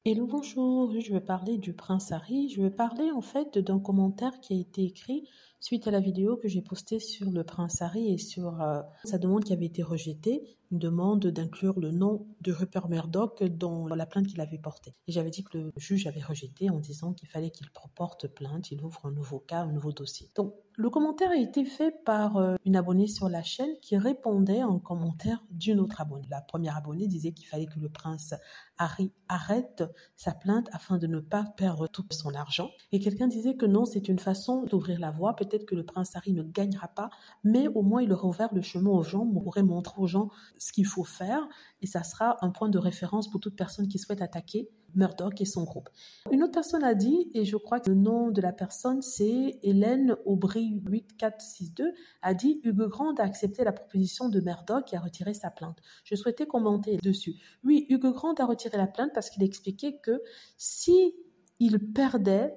Hello, bonjour, je vais parler du prince Harry. Je vais parler en fait d'un commentaire qui a été écrit suite à la vidéo que j'ai postée sur le prince Harry et sur sa demande qui avait été rejetée, une demande d'inclure le nom de Rupert Murdoch dans la plainte qu'il avait portée. Et j'avais dit que le juge avait rejeté en disant qu'il fallait qu'il porte plainte, il ouvre un nouveau cas, un nouveau dossier. Donc le commentaire a été fait par une abonnée sur la chaîne qui répondait à un commentaire d'une autre abonnée. La première abonnée disait qu'il fallait que le prince Harry arrête sa plainte afin de ne pas perdre tout son argent. Et quelqu'un disait que non, c'est une façon d'ouvrir la voie. Peut-être que le prince Harry ne gagnera pas, mais au moins il aurait ouvert le chemin aux gens, aurait montré aux gens ce qu'il faut faire. Et ça sera un point de référence pour toute personne qui souhaite attaquer Murdoch et son groupe. Une autre personne a dit, et je crois que le nom de la personne c'est Hélène Aubry 8462, a dit Hugo Grant a accepté la proposition de Murdoch et a retiré sa plainte. Je souhaitais commenter dessus. Oui, Hugo Grant a retiré la plainte parce qu'il expliquait que si il perdait,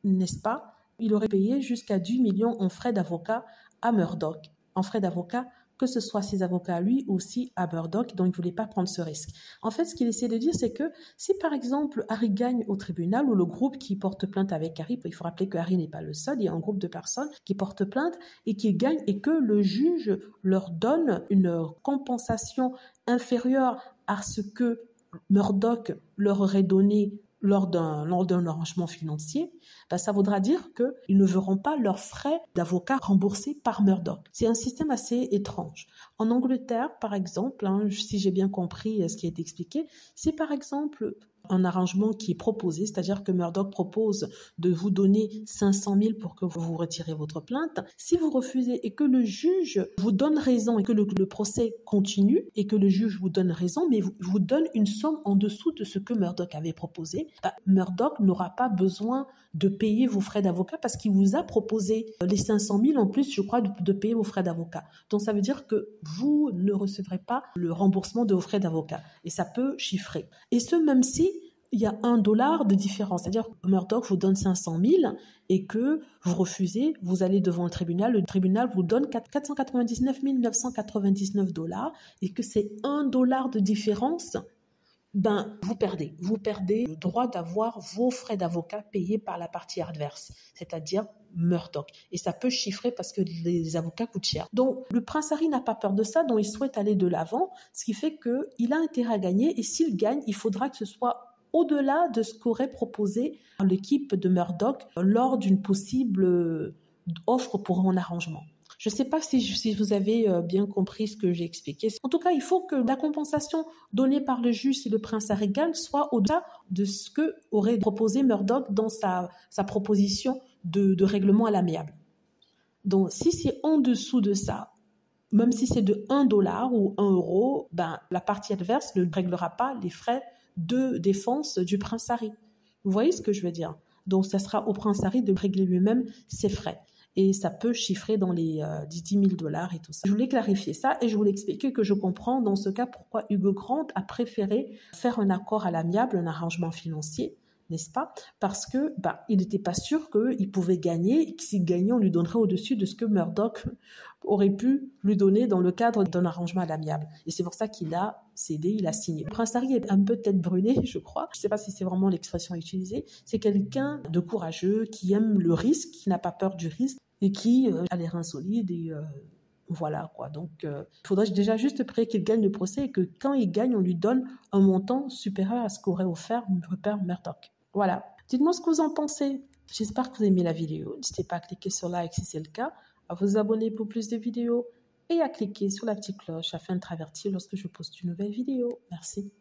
n'est-ce pas, il aurait payé jusqu'à 10 millions en frais d'avocat à Murdoch, en frais d'avocat que ce soit ses avocats à lui ou aussi à Murdoch, donc il ne voulait pas prendre ce risque. En fait, ce qu'il essaie de dire, c'est que si par exemple Harry gagne au tribunal ou le groupe qui porte plainte avec Harry, il faut rappeler que Harry n'est pas le seul, il y a un groupe de personnes qui portent plainte et qui gagnent et que le juge leur donne une compensation inférieure à ce que Murdoch leur aurait donné lors d'un arrangement financier, ben ça voudra dire qu'ils ne verront pas leurs frais d'avocat remboursés par Murdoch. C'est un système assez étrange. En Angleterre, par exemple, si j'ai bien compris ce qui est expliqué, si par exemple un arrangement qui est proposé, c'est-à-dire que Murdoch propose de vous donner 500 000 pour que vous retirez votre plainte. Si vous refusez et que le juge vous donne raison et que le procès continue et que le juge vous donne raison, mais vous donne une somme en dessous de ce que Murdoch avait proposé, Murdoch n'aura pas besoin de payer vos frais d'avocat parce qu'il vous a proposé les 500 000 en plus, je crois, de payer vos frais d'avocat. Donc ça veut dire que vous ne recevrez pas le remboursement de vos frais d'avocat. Et ça peut chiffrer. Et ce, même si il y a $1 de différence. C'est-à-dire que Murdoch vous donne 500 000 et que vous refusez, vous allez devant le tribunal vous donne 499 999 $ et que c'est $1 de différence, ben, vous perdez. Vous perdez le droit d'avoir vos frais d'avocat payés par la partie adverse, c'est-à-dire Murdoch. Et ça peut chiffrer parce que les avocats coûtent cher. Donc, le prince Harry n'a pas peur de ça, donc il souhaite aller de l'avant, ce qui fait qu'il a intérêt à gagner. Et s'il gagne, il faudra que ce soit au-delà de ce qu'aurait proposé l'équipe de Murdoch lors d'une possible offre pour un arrangement. Je ne sais pas si vous avez bien compris ce que j'ai expliqué. En tout cas, il faut que la compensation donnée par le juge si le prince Harry gagne soit au-delà de ce que aurait proposé Murdoch dans sa proposition de règlement à l'amiable. Donc, si c'est en dessous de ça, même si c'est de $1 ou €1, ben, la partie adverse ne réglera pas les frais de défense du prince Harry. Vous voyez ce que je veux dire? Donc, ça sera au prince Harry de régler lui-même ses frais. Et ça peut chiffrer dans les 10 000 $ et tout ça. Je voulais clarifier ça et je voulais expliquer que je comprends dans ce cas pourquoi Hugo Grant a préféré faire un accord à l'amiable, un arrangement financier, n'est-ce pas? Parce que il n'était pas sûr qu'il pouvait gagner et que s'il gagnait, on lui donnerait au-dessus de ce que Murdoch aurait pu lui donner dans le cadre d'un arrangement à l'amiable. Et c'est pour ça qu'il a cédé, il a signé. Le prince Harry est un peu tête brûlée, je crois. Je ne sais pas si c'est vraiment l'expression utilisée. C'est quelqu'un de courageux, qui aime le risque, qui n'a pas peur du risque et qui a les reins solides et voilà quoi. Donc il faudrait déjà juste prier qu'il gagne le procès et que quand il gagne, on lui donne un montant supérieur à ce qu'aurait offert Rupert Murdoch. Voilà. Dites-moi ce que vous en pensez. J'espère que vous aimez la vidéo. N'hésitez pas à cliquer sur like si c'est le cas, à vous abonner pour plus de vidéos et à cliquer sur la petite cloche afin d'être averti lorsque je poste une nouvelle vidéo. Merci.